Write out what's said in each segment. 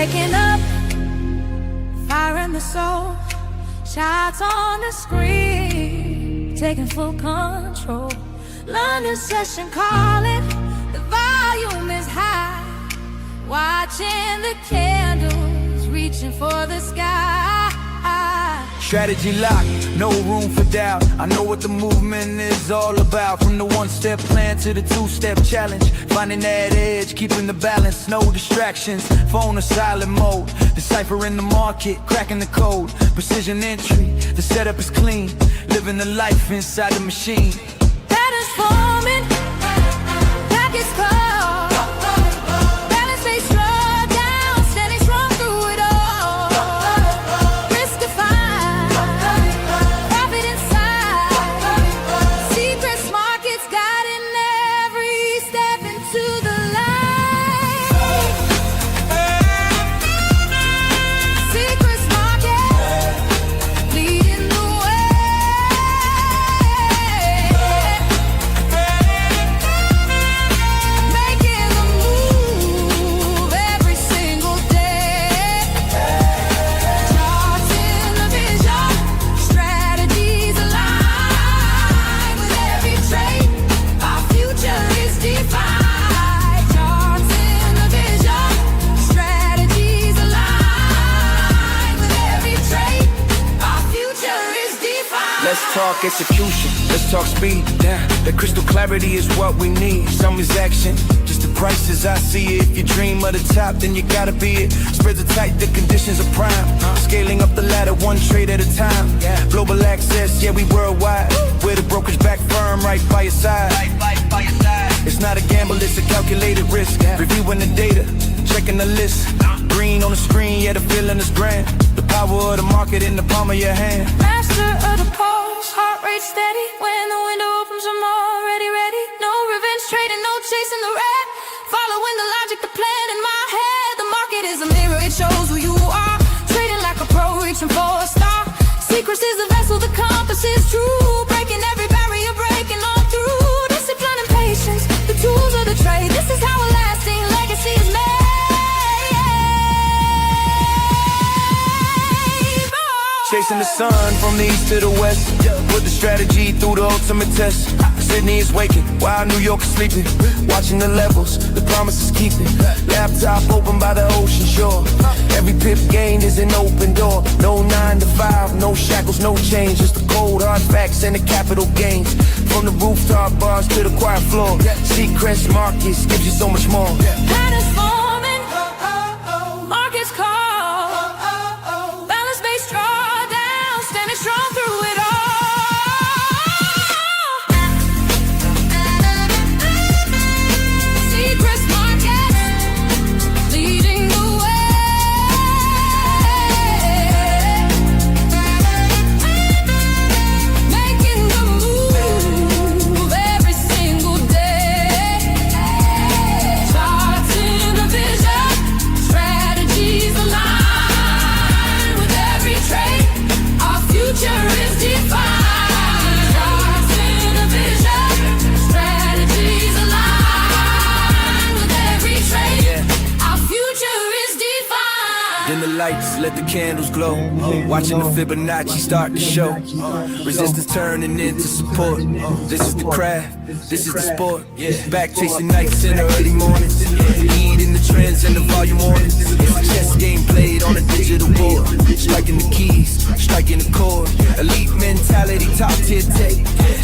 waking up, fire in the soul, shots on the screen, taking full control. London session calling, the volume is high, watching the candles reaching for the sky. Strategy locked, no room for doubt. I know what the movement is all about. From the one-step plan to the two-step challenge, finding that edge, keeping the balance, no distractions. Phone or silent mode, deciphering the market, cracking the code. Precision entry, the setup is clean. Living the life inside the machine. Patterns forming, packets closed, balance they struck down, standing strong through it all. Risk defined, profit inside. Seacrest Markets guiding every step into the light. Seacrest Markets leading the way. Making a move every single day. Charts in the vision, strategies align with every trade. Our future is defined. Charts in the vision, strategies align with every trade. Our future is defined. Let's talk execution, let's talk speed. Damn, that crystal clarity is what we need. Some is action, just the price as I see it. If you dream of the top, then you gotta be it. Spreads are tight, the conditions are prime. Scaling up the ladder, one trade at a time. Global access, yeah, we worldwide. We're the brokerage back firm, right by your side. It's not a gamble, it's a calculated risk. Reviewing the data, checking the list. Green on the screen, yeah, the feeling is grand. The power of the market in the palm of your hand. Master of the pulse, heart rate steady. When the window opens, I'm already ready. No revenge trading, no chasing the rat. Following the logic, the plan in my head. The market is a mirror, it shows who you are. Trading like a pro, reaching for a star. Seacrest is the vessel, the compass is true. Breaking every barrier, breaking on through. Discipline and patience, the tools of the trade. This is how a lasting legacy is made. Chasing the sun from the east to the west. Put the strategy through the ultimate test. Sydney is waking while New York is sleeping. Watching the levels, the promise is keeping. Laptop open by the ocean shore. Every pip gained is an open door. No 9 to 5, no shackles, no change. Just the cold hard facts and the capital gains. From the rooftop bars to the quiet floor. Seacrest Markets gives you so much more. Patterns forming, markets call, balance based drawdown, standing strong through it all. Seacrest Markets leading the way. Making the move every single day. Charts in the vision, strategies align with every trade. Our future is defined. Charts in the vision, strategies align with every trade. Our future is defined. Then the lights let the candles glow. Watching the Fibonacci start to show. Resistance turning into support. This is the craft, this is the sport. Back chasing nights in the early mornings. Leading the trends and the volume orders. It's a chess game played on a digital board. Striking the keys, striking the chord. Elite mentality, top tier tech.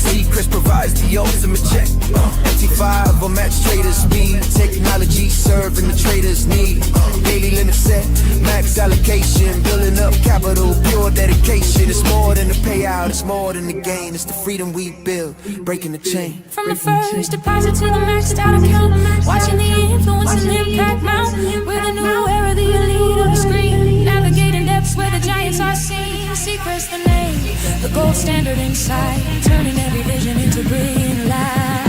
Seacrest provides the ultimate check. MT5 or match traders speed. Technology serving the traders need. Daily limit set, max allocation. Building up capital, pure dedication. It's more than a payout, it's more than the gain. It's the freedom we build, breaking the chain. From the first deposit to the maxed out account, watching the influence and impact mount. We're the new era, the elite of the screen, navigating depths where the giants are seen. Seacrest the name, the gold standard inside, turning every vision into brilliant light.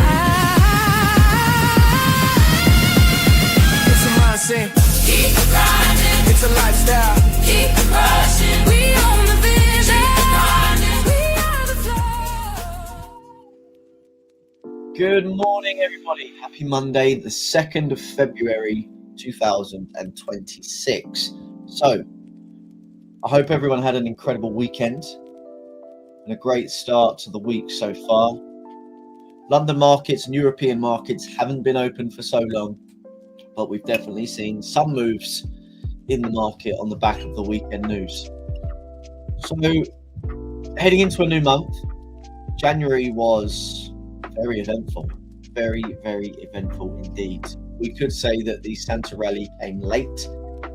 It's a mindset, Keep grinding, it's a lifestyle. keep crushing. We own the vision, we are the flow. Good morning, everybody. Happy Monday, the 2nd of February, 2026. So I hope everyone had an incredible weekend and a great start to the week so far. London markets and European markets haven't been open for so long, but we've definitely seen some moves in the market on the back of the weekend news. So heading into a new month, January was very eventful, very, very eventful indeed. We could say that the Santa rally came late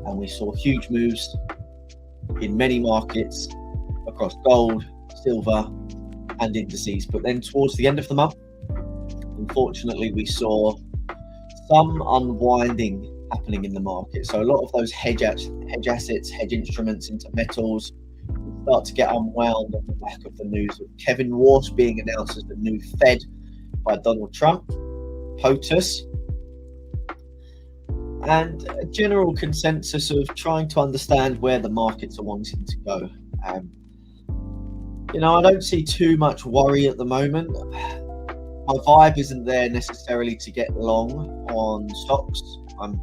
and we saw huge moves in many markets across gold, silver and indices. But then towards the end of the month, unfortunately, we saw some unwinding happening in the market. So a lot of those hedge assets, hedge instruments into metals start to get unwound on the back of the news of Kevin Warsh being announced as the new Fed by Donald Trump, POTUS, and a general consensus of trying to understand where the markets are wanting to go. I don't see too much worry at the moment. My vibe isn't there necessarily to get long on stocks. I'm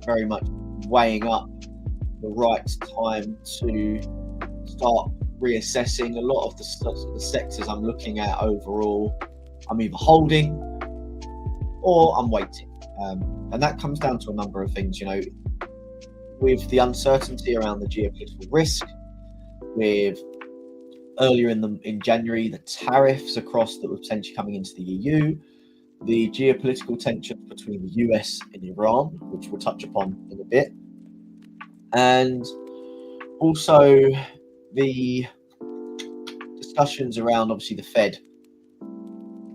very much weighing up the right time to start reassessing. A lot of the sectors I'm looking at overall, I'm either holding or I'm waiting. And that comes down to a number of things, with the uncertainty around the geopolitical risk, with earlier in January, the tariffs across that were potentially coming into the EU, the geopolitical tensions between the US and Iran, which we'll touch upon in a bit, and also the discussions around, obviously, the Fed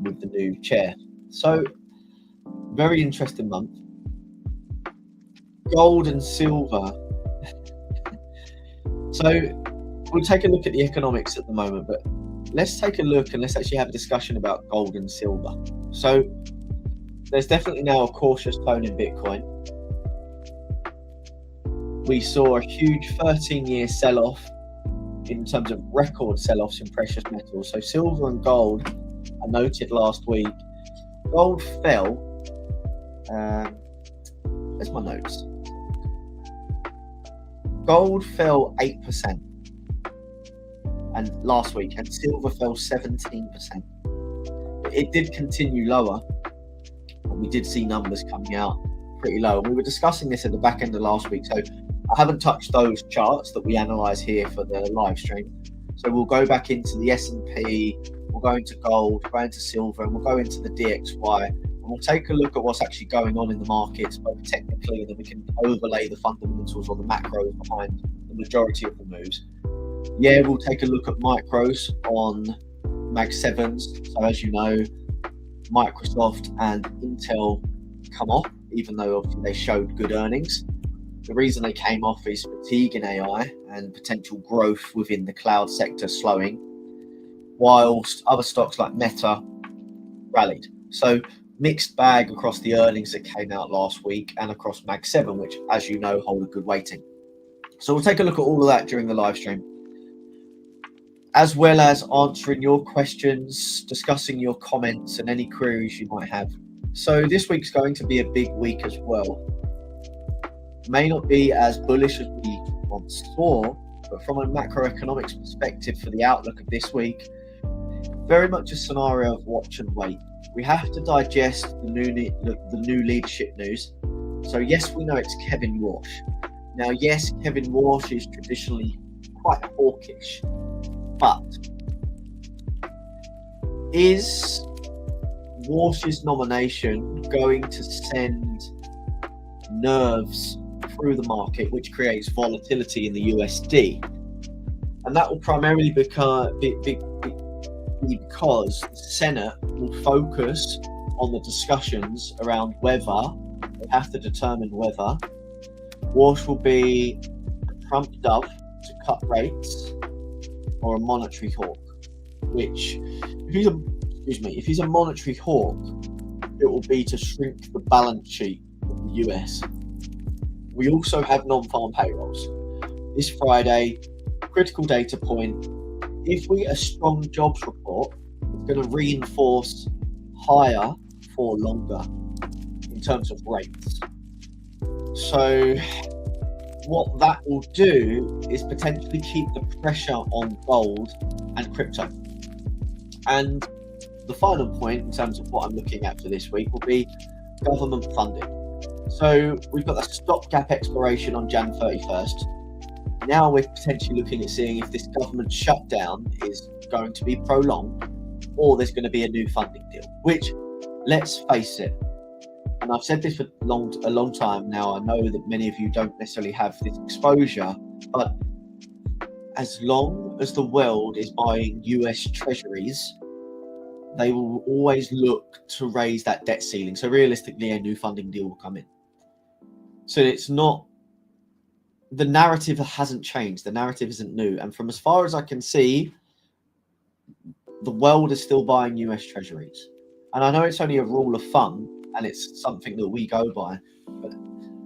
with the new chair. So, very interesting month. Gold and silver. So, we'll take a look at the economics at the moment, but let's take a look and let's actually have a discussion about gold and silver. So there's definitely now a cautious tone in Bitcoin. We saw a huge 13-year sell-off in terms of record sell-offs in precious metals. So silver and gold, I noted last week, gold fell. Where's my notes? Gold fell 8%. And last week, and silver fell 17%. It did continue lower, and we did see numbers coming out pretty low. And we were discussing this at the back end of last week, so I haven't touched those charts that we analyze here for the live stream. So we'll go back into the S&P, we'll go into gold, we'll go into silver, and we'll go into the DXY, and we'll take a look at what's actually going on in the markets, both technically, and then we can overlay the fundamentals or the macros behind the majority of the moves. Yeah, we'll take a look at micros on Mag 7s. So as you know, Microsoft and Intel come off, even though obviously they showed good earnings. The reason they came off is fatigue in AI and potential growth within the cloud sector slowing, whilst other stocks like Meta rallied. So mixed bag across the earnings that came out last week and across Mag 7, which, as you know, hold a good weighting. So we'll take a look at all of that during the live stream, as well as answering your questions, discussing your comments and any queries you might have. So this week's going to be a big week as well. May not be as bullish as we once saw, but from a macroeconomics perspective for the outlook of this week, very much a scenario of watch and wait. We have to digest the new leadership news. So yes, we know it's Kevin Warsh. Now, yes, Kevin Warsh is traditionally quite hawkish, but is Warsh's nomination going to send nerves through the market, which creates volatility in the USD? And that will primarily be because the Senate will focus on the discussions around whether they have to determine whether Warsh will be a Trump dove to cut rates or a monetary hawk. Which, if he's a monetary hawk, it will be to shrink the balance sheet of the US. We also have non-farm payrolls. This Friday, critical data point, if we get a strong jobs report, it's going to reinforce higher for longer in terms of rates. So what that will do is potentially keep the pressure on gold and crypto. And the final point in terms of what I'm looking at for this week will be government funding. So we've got a stopgap expiration on Jan 31st. Now we're potentially looking at seeing if this government shutdown is going to be prolonged or there's going to be a new funding deal, which, let's face it, and I've said this for a long time now, I know that many of you don't necessarily have this exposure, but as long as the world is buying US treasuries, they will always look to raise that debt ceiling. So realistically, a new funding deal will come in. So it's not, the narrative hasn't changed. The narrative isn't new. And from as far as I can see, the world is still buying US treasuries. And I know it's only a rule of thumb and it's something that we go by. But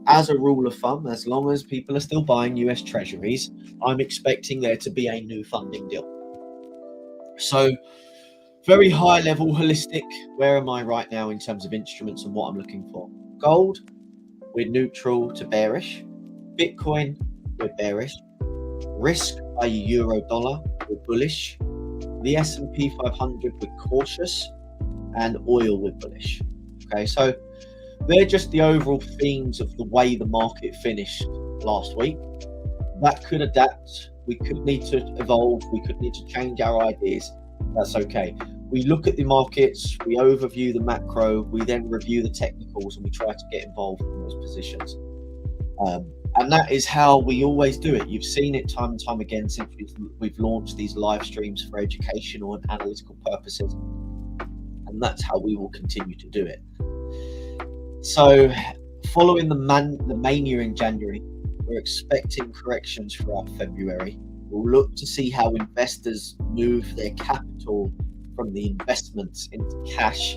as a rule of thumb, as long as people are still buying US treasuries, I'm expecting there to be a new funding deal. So very high level, holistic. Where am I right now in terms of instruments and what I'm looking for? Gold, we're neutral to bearish. Bitcoin, we're bearish. Risk, i.e. euro dollar, we're bullish. The S&P 500, we're cautious. And oil, we're bullish. Okay, so they're just the overall themes of the way the market finished last week. That could adapt. We could need to evolve. We could need to change our ideas. That's okay. We look at the markets, we overview the macro, we then review the technicals, and we try to get involved in those positions. And that is how we always do it. You've seen it time and time again since we've launched these live streams for educational and analytical purposes. And that's how we will continue to do it. So following the mania in January, we're expecting corrections throughout February. We'll look to see how investors move their capital from the investments into cash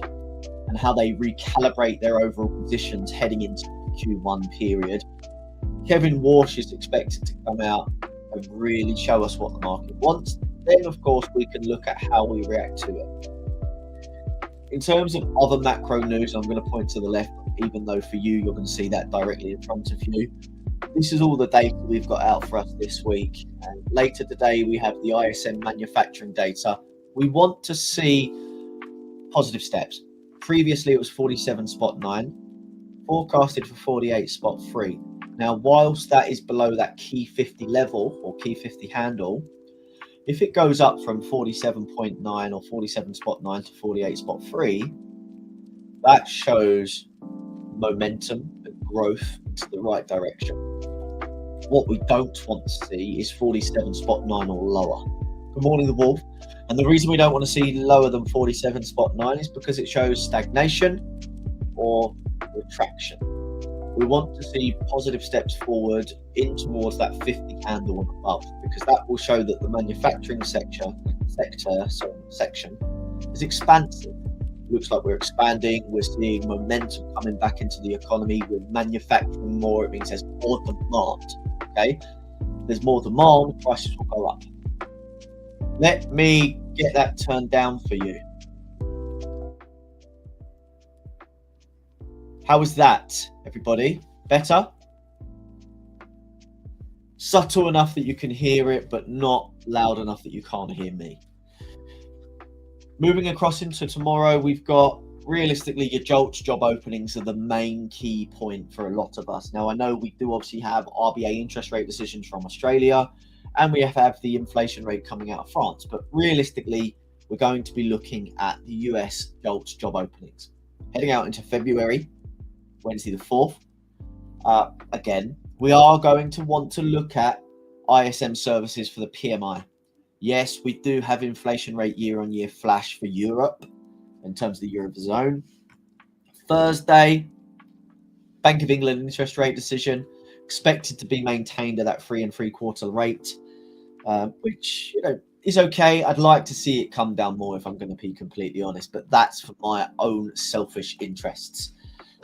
and how they recalibrate their overall positions heading into the Q1 period. Kevin Walsh is expected to come out and really show us what the market wants. Then, of course, we can look at how we react to it. In terms of other macro news, I'm going to point to the left, even though for you, you're going to see that directly in front of you. This is all the data we've got out for us this week. And later today, we have the ISM manufacturing data. We want to see positive steps. Previously, it was 47.9, forecasted for 48.3. Now, whilst that is below that key 50 level or key 50 handle, if it goes up from 47.9 or 47.9 to 48.3, that shows momentum and growth into the right direction. What we don't want to see is 47.9 or lower. Good morning, the Wolf. And the reason we don't want to see lower than 47.9 is because it shows stagnation or retraction. We want to see positive steps forward in towards that 50 handle and above, because that will show that the manufacturing section is expansive. Looks like we're expanding. We're seeing momentum coming back into the economy. We're manufacturing more. It means there's more demand. Okay, there's more demand. Prices will go up. Let me get that turned down for you. How was that, everybody? Better? Subtle enough that you can hear it, but not loud enough that you can't hear me. Moving across into tomorrow, we've got, realistically, your JOLTS job openings are the main key point for a lot of us. Now, I know we do obviously have RBA interest rate decisions from Australia, and we have the inflation rate coming out of France. But realistically, we're going to be looking at the US JOLTS job openings. Heading out into February, Wednesday the 4th. Again, we are going to want to look at ISM services for the PMI. Yes, we do have inflation rate year-on-year flash for Europe in terms of the Eurozone. Thursday, Bank of England interest rate decision expected to be maintained at that 3 3/4 rate, which is okay. I'd like to see it come down more if I'm going to be completely honest, but that's for my own selfish interests.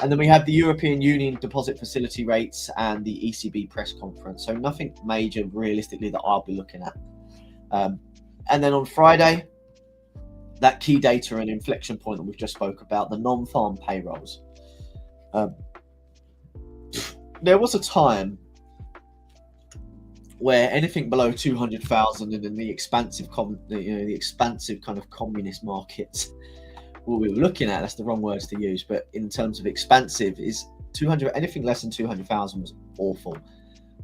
And then we have the European Union deposit facility rates and the ECB press conference. So nothing major realistically that I'll be looking at. And then on Friday, that key data and inflection point that we've just spoke about, the non-farm payrolls. there was a time where anything below 200,000 and in the expansive the expansive kind of communist markets, what we were looking at, that's the wrong words to use, but in terms of expansive, is 200, anything less than 200,000 was awful.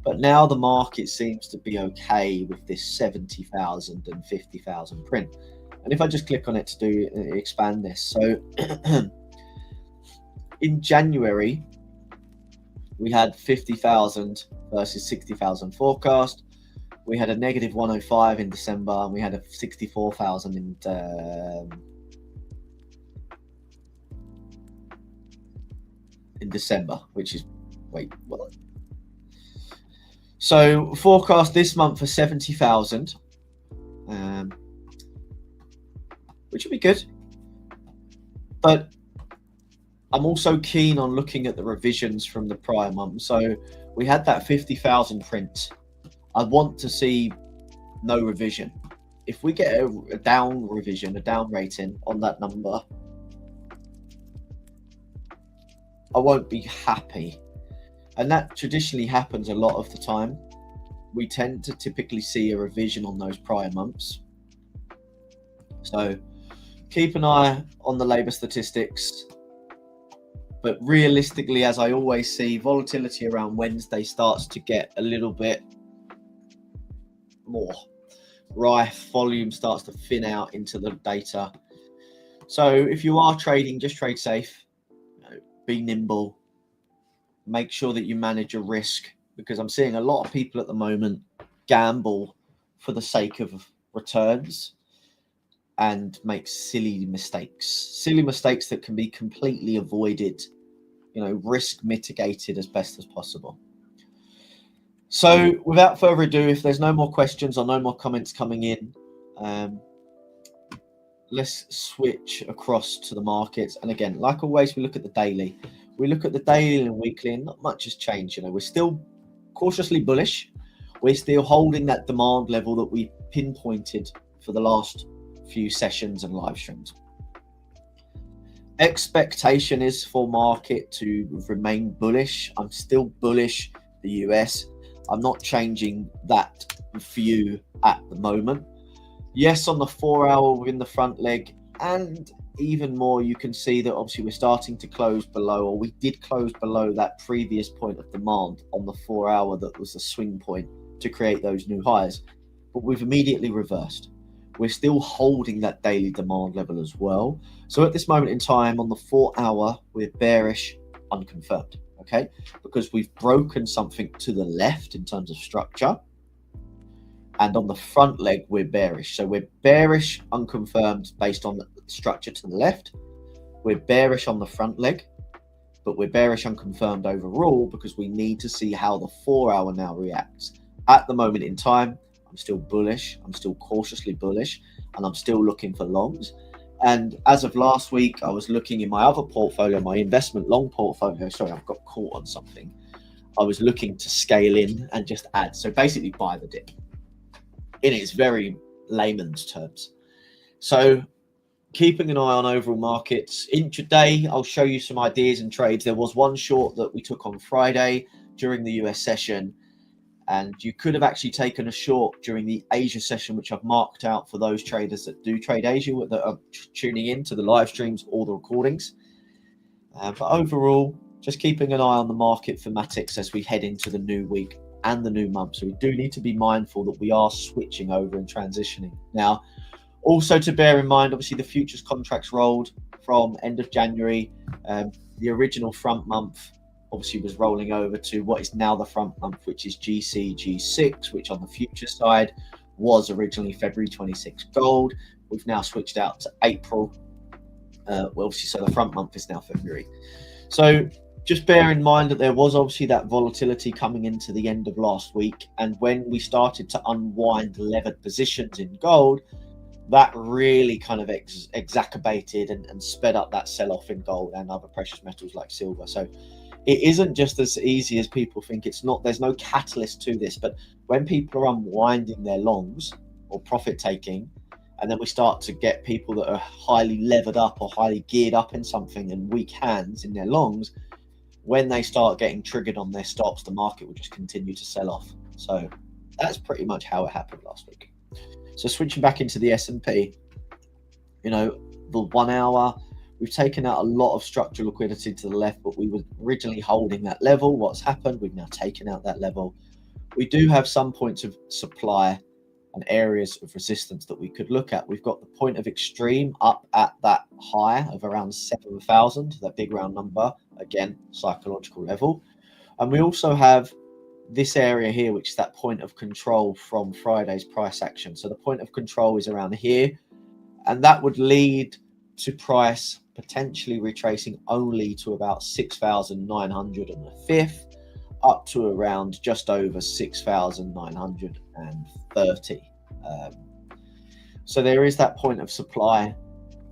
But now the market seems to be okay with this 70,000 and 50,000 print. And if I just click on it to do expand this, so in January we had 50,000 versus 60,000 forecast. We had a negative 105 in December, and we had a 64,000 in December, which is what? So forecast this month for 70,000, which would be good. But I'm also keen on looking at the revisions from the prior month. So we had that 50,000 print. I want to see no revision. If we get a down revision, a down rating on that number, I won't be happy. And that traditionally happens a lot of the time. We tend to typically see a revision on those prior months. So keep an eye on the labour statistics. But realistically, as I always see, volatility around Wednesday starts to get a little bit more rife. Volume starts to thin out into the data. So if you are trading, just trade safe. Be nimble. Make sure that you manage your risk, because I'm seeing a lot of people at the moment gamble for the sake of returns and make silly mistakes that can be completely avoided, risk mitigated as best as possible. So without further ado, if there's no more questions or no more comments coming in, let's switch across to the markets. And again, like always, we look at the daily. We look at the daily and weekly, and not much has changed. We're still cautiously bullish. We're still holding that demand level that we pinpointed for the last few sessions and live streams. Expectation is for market to remain bullish. I'm still bullish the US. I'm not changing that view at the moment. Yes, on the 4 hour within the front leg, and even more, you can see that obviously we're starting to close below, or we did close below that previous point of demand on the 4 hour that was the swing point to create those new highs. But we've immediately reversed. We're still holding that daily demand level as well. So at this moment in time on the 4 hour, we're bearish unconfirmed, okay? Because we've broken something to the left in terms of structure. And on the front leg, we're bearish. So we're bearish unconfirmed based on the structure to the left. We're bearish on the front leg, but we're bearish unconfirmed overall because we need to see how the 4 hour now reacts. At the moment in time, I'm still bullish. I'm still cautiously bullish, and I'm still looking for longs. And as of last week, I was looking in my other portfolio, my investment long portfolio. Sorry, I've got caught on something. I was looking to scale in and just add. So basically buy the dip in its very layman's terms. So keeping an eye on overall markets. Intraday, I'll show you some ideas and trades. There was one short that we took on Friday during the US session, and you could have actually taken a short during the Asia session, which I've marked out for those traders that do trade Asia, that are tuning in to the live streams or the recordings. But overall, just keeping an eye on the market thematics as we head into the new week and the new month. So we do need to be mindful that we are switching over and transitioning. Now, also to bear in mind, obviously the futures contracts rolled from end of January. The original front month obviously was rolling over to what is now the front month, which is GC/G6, which on the future side was originally February 26 gold. We've now switched out to April. Obviously, so the front month is now February. So just bear in mind that there was obviously that volatility coming into the end of last week. And when we started to unwind levered positions in gold, that really kind of exacerbated and sped up that sell-off in gold and other precious metals like silver. So it isn't just as easy as people think. It's not. There's no catalyst to this. But when people are unwinding their longs or profit taking, and then we start to get people that are highly levered up or highly geared up in something and weak hands in their longs, when they start getting triggered on their stops, the market will just continue to sell off. So that's pretty much how it happened last week. So switching back into the S&P, you know, the 1 hour, we've taken out a lot of structural liquidity to the left, but we were originally holding that level. What's happened? We've now taken out that level. We do have some points of supply and areas of resistance that we could look at. We've got the point of extreme up at that high of around 7,000, that big round number, again, psychological level. And we also have this area here, which is that point of control from Friday's price action. So the point of control is around here, and that would lead to price potentially retracing only to about 6,905, up to around just over 6,930. So there is that point of supply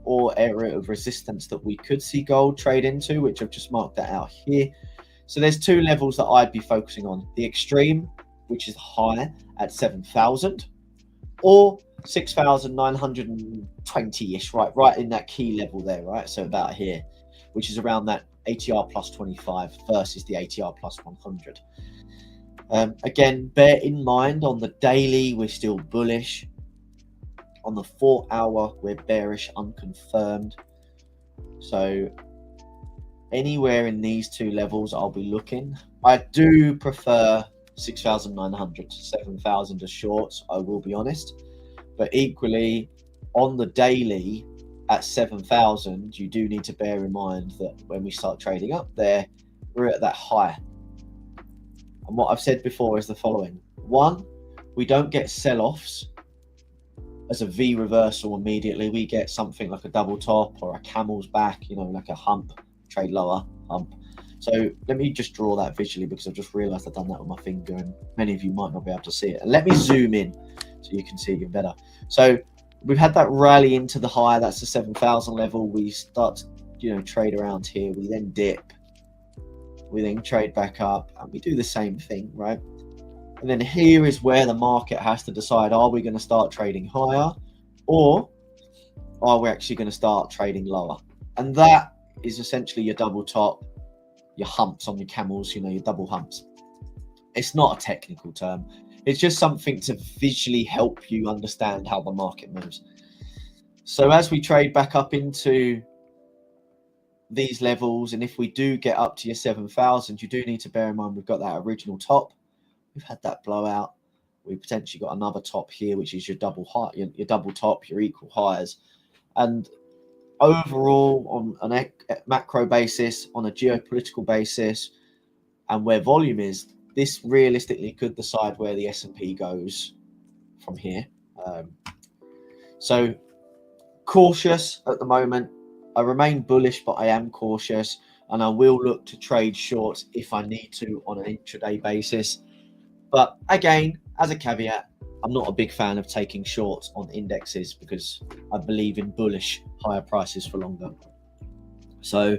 or area of resistance that we could see gold trade into, which I've just marked that out here. So there's two levels that I'd be focusing on: the extreme, which is high at 7,000, or 6,920-ish, right in that key level there, right? So about here, which is around that ATR plus 25 versus the ATR plus 100. Again, bear in mind on the daily, we're still bullish. On the 4 hour, we're bearish, unconfirmed. So anywhere in these two levels, I'll be looking. I do prefer 6,900 to 7,000 as shorts, I will be honest. But equally, on the daily at 7,000, you do need to bear in mind that when we start trading up there, we're at that high. And what I've said before is the following. One, we don't get sell-offs as a V reversal immediately. We get something like a double top or a camel's back, you know, like a hump, trade lower, hump. So let me just draw that visually, because I've just realized I've done that with my finger and many of you might not be able to see it. And let me zoom in so you can see it even better. So we've had that rally into the high, that's the 7,000 level. We start to, you know, trade around here. We then dip, we then trade back up, and we do the same thing, right? And then here is where the market has to decide, are we going to start trading higher, or are we actually going to start trading lower? And that is essentially your double top, your humps on your camels, you know, your double humps. It's not a technical term. It's just something to visually help you understand how the market moves. So as we trade back up into these levels, and if we do get up to your 7,000, you do need to bear in mind we've got that original top. We've had that blowout. We potentially got another top here, which is your double high, your double top, your equal highs. And overall, on a macro basis, on a geopolitical basis, and where volume is, this realistically could decide where the S&P goes from here. So cautious at the moment. I remain bullish, but I am cautious, and I will look to trade shorts if I need to on an intraday basis. But again, as a caveat, I'm not a big fan of taking shorts on indexes, because I believe in bullish higher prices for longer. So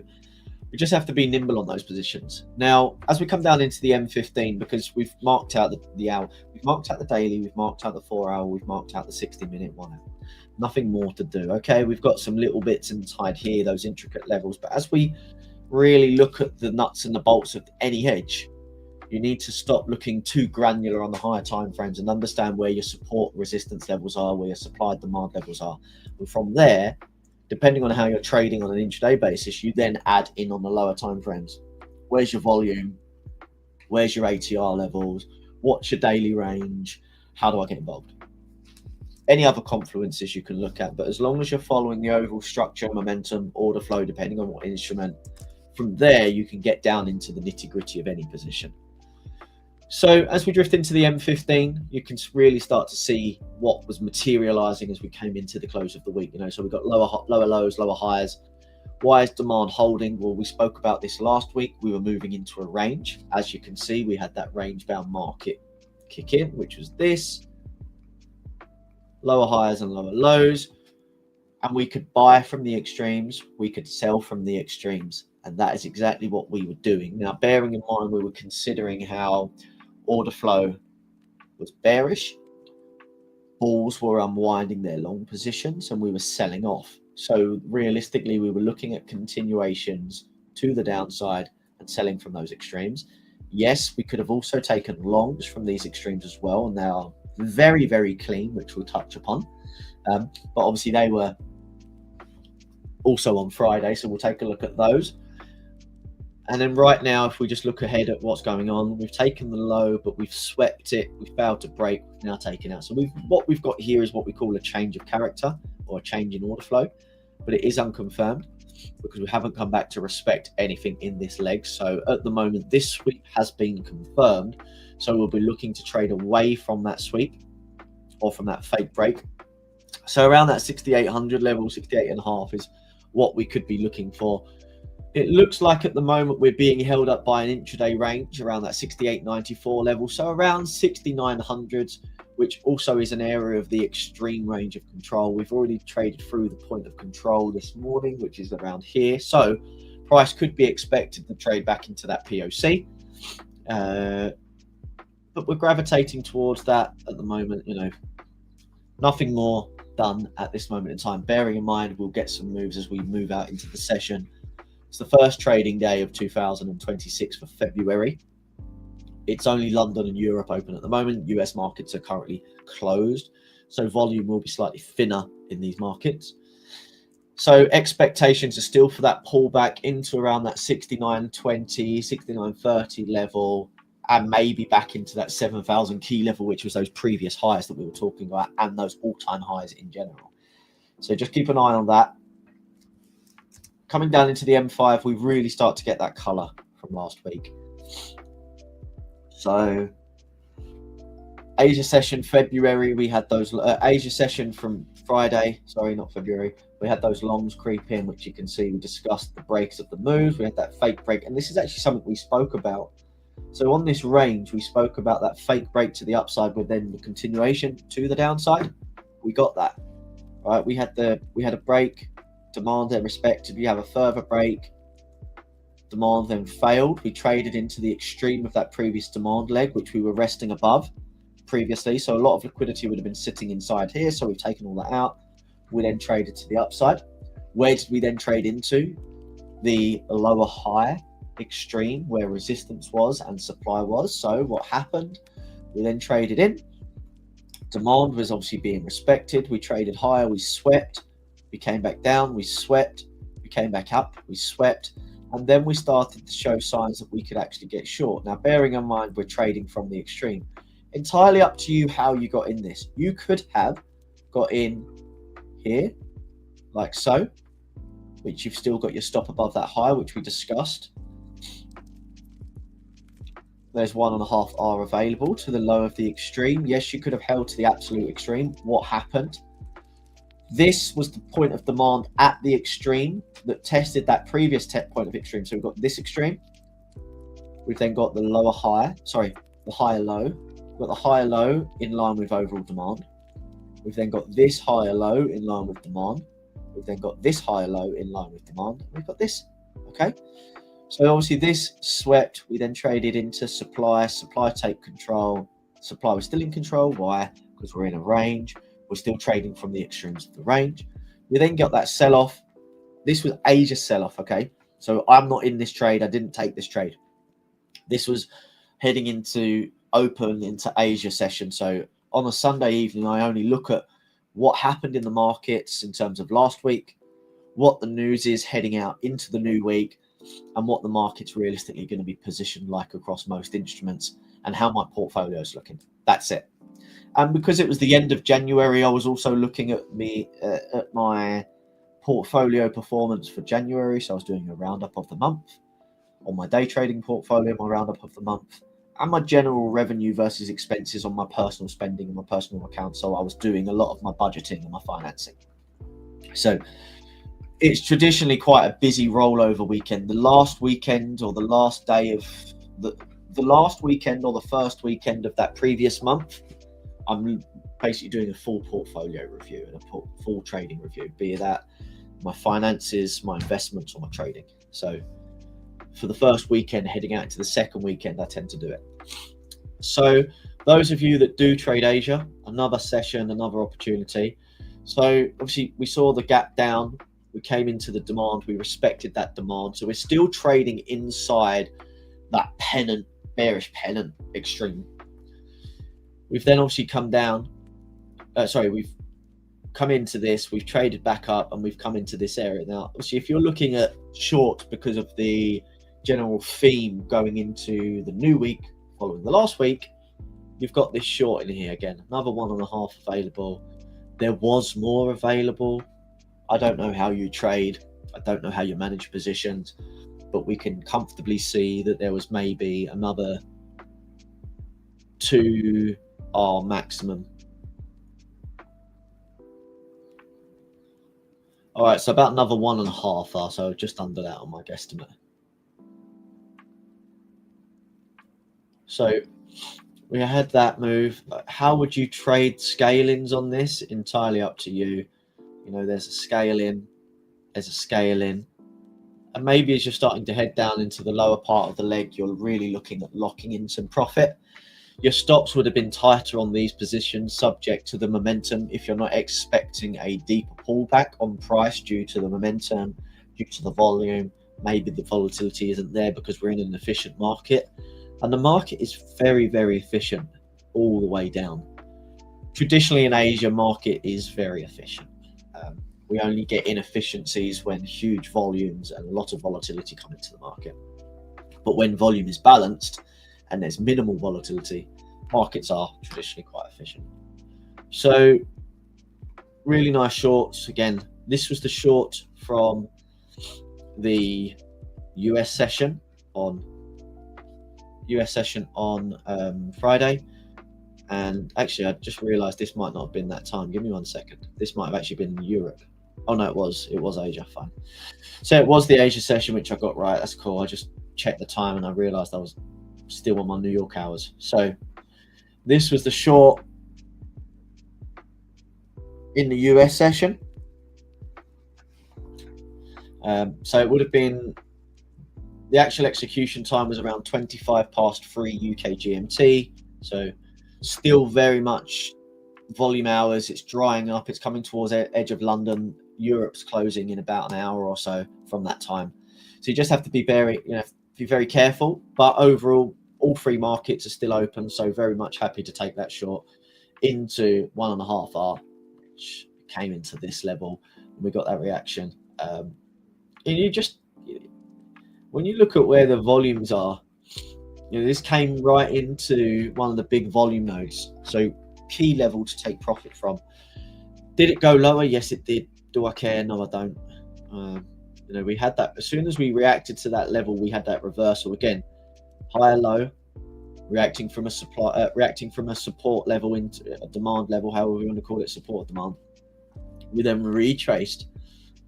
we just have to be nimble on those positions. Now, as we come down into the M15, because we've marked out the hour, we've marked out the daily, we've marked out the 4 hour, we've marked out the 60-minute 1 hour. Nothing more to do. Okay, we've got some little bits inside here, those intricate levels. But as we really look at the nuts and the bolts of any hedge, you need to stop looking too granular on the higher time frames and understand where your support resistance levels are, where your supply demand levels are. And from there, depending on how you're trading on an intraday basis, you then add in on the lower time frames. Where's your volume? Where's your ATR levels? What's your daily range? How do I get involved? Any other confluences you can look at, but as long as you're following the overall structure, momentum, order flow, depending on what instrument, from there you can get down into the nitty-gritty of any position. So as we drift into the M15, you can really start to see what was materializing as we came into the close of the week. You know, so we've got lower lows, lower highs. Why is demand holding? Well, we spoke about this last week. We were moving into a range. As you can see, we had that range-bound market kick in, which was this. Lower highs and lower lows. And we could buy from the extremes. We could sell from the extremes. And that is exactly what we were doing. Now, bearing in mind, we were considering how order flow was bearish. Bulls were unwinding their long positions and we were selling off. So realistically, we were looking at continuations to the downside and selling from those extremes. Yes, we could have also taken longs from these extremes as well, and they are very, very clean, which we'll touch upon. But obviously they were also on Friday, so we'll take a look at those. And then right now, if we just look ahead at what's going on, we've taken the low, but we've swept it. We failed to break. We've now taken out. So what we've got here is what we call a change of character or a change in order flow, but it is unconfirmed because we haven't come back to respect anything in this leg. So at the moment, this sweep has been confirmed. So we'll be looking to trade away from that sweep or from that fake break. So around that 6,800 level, 68.5 is what we could be looking for. It looks like at the moment we're being held up by an intraday range around that 68.94 level. So around 6,900s, which also is an area of the extreme range of control. We've already traded through the point of control this morning, which is around here. So price could be expected to trade back into that POC. But we're gravitating towards that at the moment, nothing more done at this moment in time. Bearing in mind, we'll get some moves as we move out into the session. It's the first trading day of 2026 for February. It's only London and Europe open at the moment. US markets are currently closed, so volume will be slightly thinner in these markets. So expectations are still for that pullback into around that 69.20, 69.30 level, and maybe back into that 7,000 key level, which was those previous highs that we were talking about and those all-time highs in general. So just keep an eye on that. Coming down into the M5, we really start to get that color from last week. So Asia session February, we had those Asia session from Friday, sorry, not February. We had those longs creep in, which you can see we discussed the breaks of the moves. We had that fake break, and this is actually something we spoke about. So on this range, we spoke about that fake break to the upside with then the continuation to the downside. We got that, right? We had a break, demand then respected. We have a further break, demand then failed. We traded into the extreme of that previous demand leg, which we were resting above previously. So a lot of liquidity would have been sitting inside here. So we've taken all that out. We then traded to the upside. Where did we then trade into? The lower high extreme where resistance was and supply was. So what happened? We then traded in. Demand was obviously being respected. We traded higher. We swept. We came back down. We swept. We came back up. We swept. And then we started to show signs that we could actually get short. Now, bearing in mind, we're trading from the extreme. Entirely up to you how you got in this. You could have got in here, like so, which you've still got your stop above that high, which we discussed. There's 1.5 R available to the low of the extreme. Yes, you could have held to the absolute extreme. What happened? This was the point of demand at the extreme that tested that previous point of extreme. So we've got this extreme. We've then got the lower high, the higher low. We've got the higher low in line with overall demand. We've then got this higher low in line with demand. We've then got this higher low in line with demand. We've got this, okay? So obviously this swept. We then traded into supply. Supply take control. Supply was still in control. Why? Because we're in a range. We're still trading from the extremes of the range. We then got that sell-off. This was Asia sell-off, okay? So I'm not in this trade. I didn't take this trade. This was heading into open into Asia session. So on a Sunday evening, I only look at what happened in the markets in terms of last week, what the news is heading out into the new week, and what the market's realistically going to be positioned like across most instruments and how my portfolio is looking. That's it. And because it was the end of January, I was also looking at my portfolio performance for January. So I was doing a roundup of the month on my day trading portfolio, my roundup of the month, and my general revenue versus expenses on my personal spending and my personal account. So I was doing a lot of my budgeting and my financing. So it's traditionally quite a busy rollover weekend. The last weekend or the last day of the last weekend or the first weekend of that previous month, I'm basically doing a full portfolio review and a full trading review, be that my finances, my investments, or my trading. So for the first weekend heading out into the second weekend, I tend to do it. So those of you that do trade Asia, another session, another opportunity. So obviously we saw the gap down. We came into the demand. We respected that demand. So we're still trading inside that pennant, bearish pennant extreme. We've then obviously come down. We've come into this. We've traded back up, and we've come into this area. Now, obviously, if you're looking at short because of the general theme going into the new week following the last week, you've got this short in here again. Another 1.5 available. There was more available. I don't know how you trade. I don't know how you manage positions, but we can comfortably see that there was maybe another 2 R maximum. All right, so about another 1.5 R, so just under that on my guesstimate. So we had that move. How would you trade scale-ins on this? Entirely up to you. You know, there's a scale in, there's a scale in. And maybe as you're starting to head down into the lower part of the leg, you're really looking at locking in some profit. Your stops would have been tighter on these positions, subject to the momentum. If you're not expecting a deeper pullback on price due to the momentum, due to the volume, maybe the volatility isn't there because we're in an efficient market. And the market is very, very efficient all the way down. Traditionally in Asia, market is very efficient. We only get inefficiencies when huge volumes and a lot of volatility come into the market. But when volume is balanced and there's minimal volatility, markets are traditionally quite efficient. So really nice shorts. Again, this was the short from the US session on Friday. And actually, I just realized this might not have been that time. Give me 1 second. This might have actually been Europe. Oh no, it was Asia. Fine. So it was the Asia session, which I got right. That's cool. I just checked the time and I realized I was still on my New York hours. So this was the short in the US session. So it would have been, the actual execution time was around 25 past 3 UK GMT. So still very much volume hours. It's drying up. It's coming towards the edge of London. Europe's closing in about an hour or so from that time. So you just have to be very careful. But overall, all 3 markets are still open. So very much happy to take that short into 1.5 R, which came into this level. And we got that reaction. And you just, when you look at where the volumes are, you know, this came right into one of the big volume nodes. So key level to take profit from. Did it go lower? Yes, it did. Do I care? No, I don't. You know, we had that as soon as we reacted to that level, we had that reversal again, higher low, reacting from a support level into a demand level, however we want to call it, support demand. We then retraced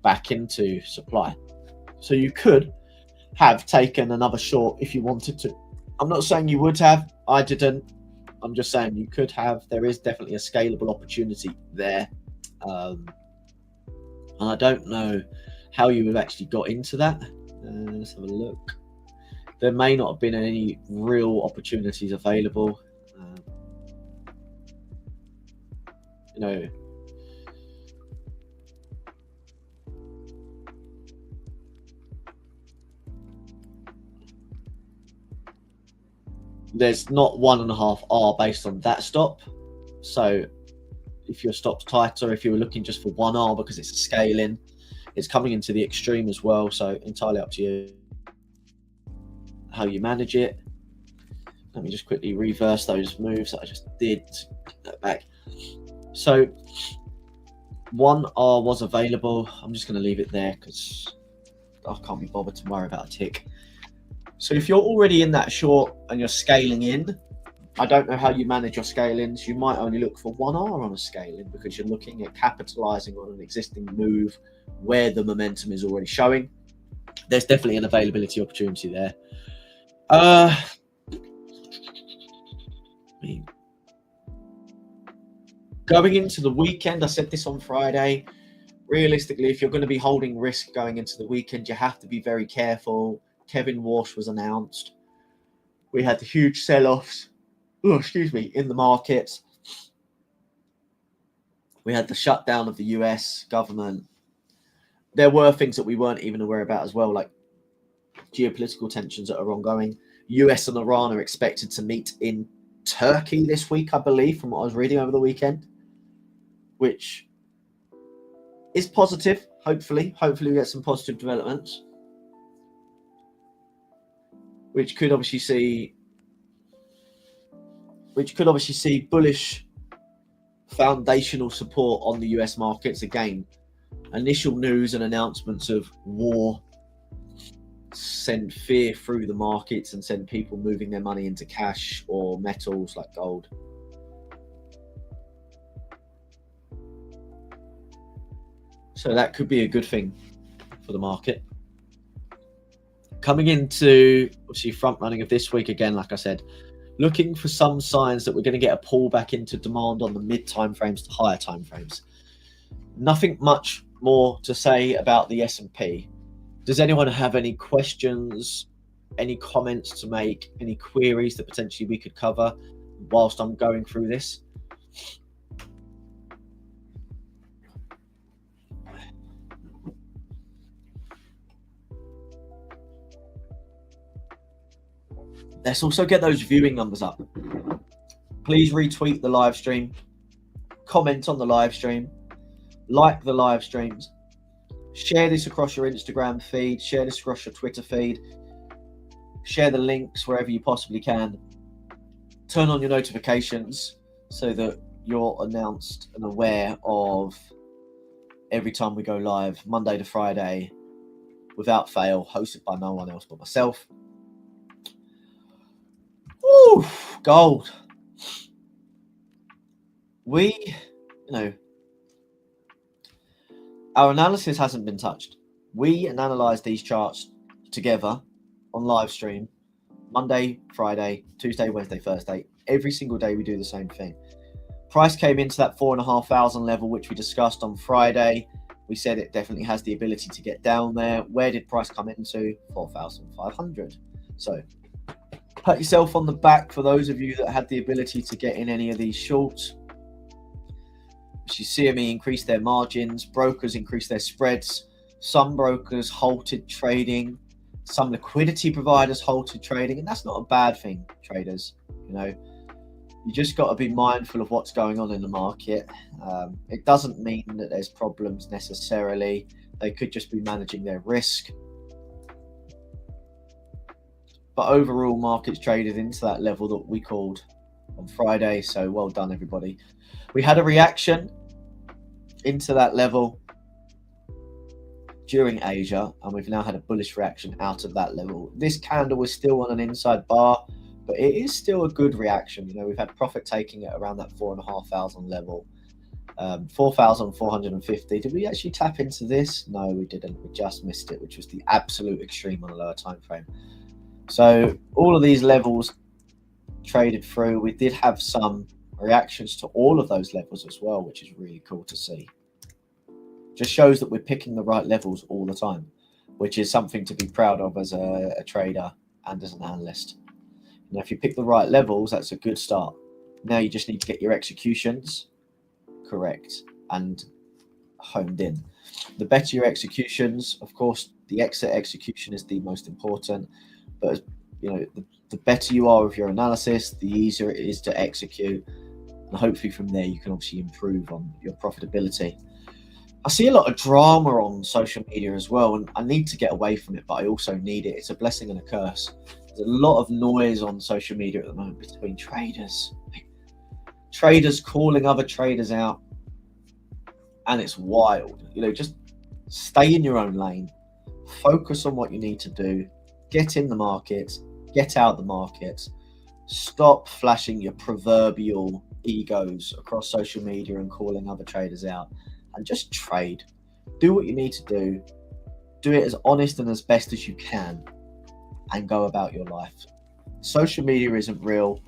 back into supply. So you could have taken another short if you wanted to. I'm not saying you would have. I didn't. I'm just saying you could have. There is definitely a scalable opportunity there. And I don't know how you have actually got into that. Let's have a look. There may not have been any real opportunities available. You know, there's not 1.5 R based on that stop. So if your stop's tighter, if you were looking just for 1 R because it's a scale in, it's coming into the extreme as well. So entirely up to you how you manage it. Let me just quickly reverse those moves that I just did to get that back. So 1 R was available. I'm just going to leave it there because I can't be bothered to worry about a tick. So if you're already in that short and you're scaling in, I don't know how you manage your scale-ins. You might only look for 1 R on a scale-in because you're looking at capitalizing on an existing move where the momentum is already showing. There's definitely an availability opportunity there. Going into the weekend, I said this on Friday, realistically, if you're going to be holding risk going into the weekend, you have to be very careful. Kevin Walsh was announced. We had the huge sell-offs. In the markets. We had the shutdown of the US government. there were things that we weren't even aware about as well, like geopolitical tensions that are ongoing. US and Iran are expected to meet in Turkey this week, I believe, from what I was reading over the weekend, which is positive. Hopefully we get some positive developments, which could obviously see bullish foundational support on the US markets. Again, initial news and announcements of war send fear through the markets and send people moving their money into cash or metals like gold. So that could be a good thing for the market. Coming into obviously front running of this week again, like I said, looking for some signs that we're going to get a pullback into demand on the mid time frames to higher time frames. Nothing much more to say about the S&P. Does anyone have any questions, any comments to make, any queries that potentially we could cover whilst I'm going through this? Let's also get those viewing numbers up. Please retweet the live stream, comment on the live stream, like the live streams, share this across your Instagram feed, share this across your Twitter feed, share the links wherever you possibly can. Turn on your notifications so that you're announced and aware of every time we go live, Monday to Friday, without fail, hosted by no one else but myself. Woo, gold. Our analysis hasn't been touched. We analyze these charts together on live stream, Monday, Friday, Tuesday, Wednesday, Thursday. Every single day we do the same thing. Price came into that 4,500 level, which we discussed on Friday. We said it definitely has the ability to get down there. Where did price come into? 4,500. So pat yourself on the back for those of you that had the ability to get in any of these shorts. You see CME increased their margins, brokers increased their spreads, some brokers halted trading, some liquidity providers halted trading, and that's not a bad thing, traders. You just got to be mindful of what's going on in the market. It doesn't mean that there's problems necessarily. They could just be managing their risk. But overall, markets traded into that level that we called on Friday. So well done, everybody. We had a reaction into that level during Asia, and we've now had a bullish reaction out of that level. This candle was still on an inside bar, but it is still a good reaction. We've had profit taking at around that 4,500 level, 4,450. Did we actually tap into this? No, we didn't. We just missed it, which was the absolute extreme on a lower time frame. So all of these levels traded through. We did have some reactions to all of those levels as well, which is really cool to see. Just shows that we're picking the right levels all the time, which is something to be proud of as a trader and as an analyst. If you pick the right levels, that's a good start. Now you just need to get your executions correct and honed in. The better your executions, of course, the exit execution is the most important, but the better you are with your analysis, the easier it is to execute. And hopefully from there, you can obviously improve on your profitability. I see a lot of drama on social media as well, and I need to get away from it, but I also need it. It's a blessing and a curse. There's a lot of noise on social media at the moment between traders. Traders calling other traders out, and it's wild. Just stay in your own lane. Focus on what you need to do. Get in the markets. Get out the markets. Stop flashing your proverbial egos across social media and calling other traders out, and just trade. Do what you need to do. Do it as honest and as best as you can, and go about your life. Social media isn't real.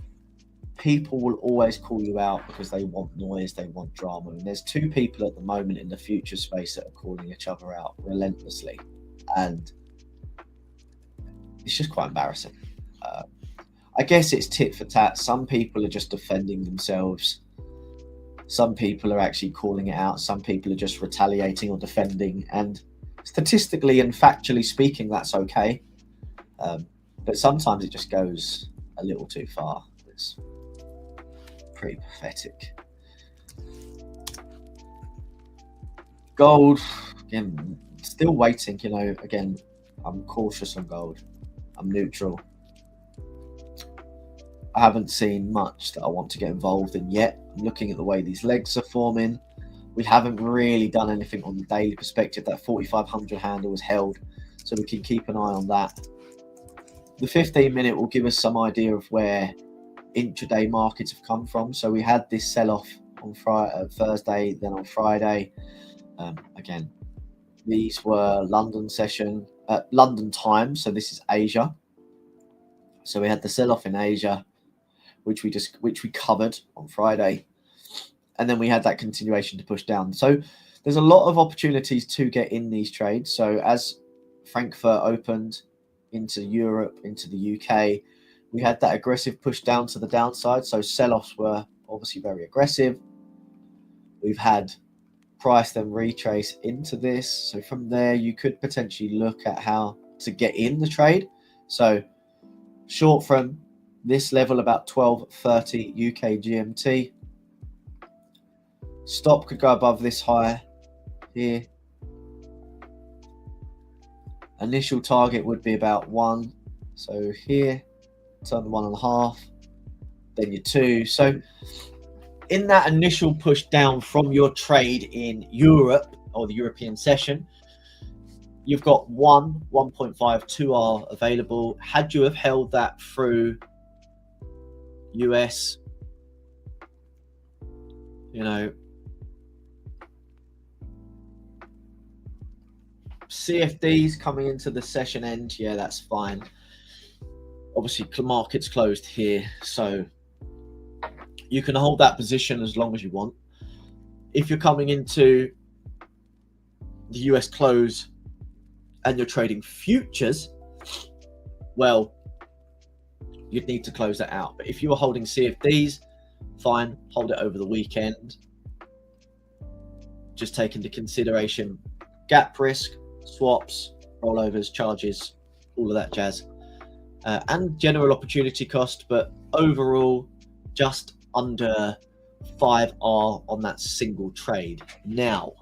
People will always call you out because they want noise, they want drama. And there's two people at the moment in the future space that are calling each other out relentlessly, and it's just quite embarrassing. I guess it's tit for tat. Some people are just defending themselves. Some people are actually calling it out. Some people are just retaliating or defending. And statistically and factually speaking, that's okay. But sometimes it just goes a little too far. It's pretty pathetic. Gold, again, still waiting. You know, again, I'm cautious on gold. I'm neutral. I haven't seen much that I want to get involved in yet. I'm looking at the way these legs are forming. We haven't really done anything on the daily perspective. That 4,500 handle was held, so we can keep an eye on that. The 15-minute will give us some idea of where intraday markets have come from. So we had this sell-off on Thursday, then on Friday. Again, these were London time, so this is Asia. So we had the sell-off in Asia, which we covered on Friday, and then we had that continuation to push down. So there's a lot of opportunities to get in these trades. So as Frankfurt opened into Europe, into the UK, we had that aggressive push down to the downside. So sell-offs were obviously very aggressive. We've had price then retrace into this. So from there, you could potentially look at how to get in the trade. So short from this level, about 12:30 UK GMT. Stop could go above this high here. Initial target would be about 1. So here, turn 1.5, then your 2. So in that initial push down from your trade in Europe or the European session, you've got 1.5, 2R available. Had you have held that through US, you know, CFDs coming into the session end, yeah, that's fine. Obviously, market's closed here, so you can hold that position as long as you want. If you're coming into the US close and you're trading futures, well, you'd need to close that out. But if you were holding CFDs, fine, hold it over the weekend. Just take into consideration gap risk, swaps, rollovers, charges, all of that jazz, and general opportunity cost. But overall, just under 5R on that single trade. Now,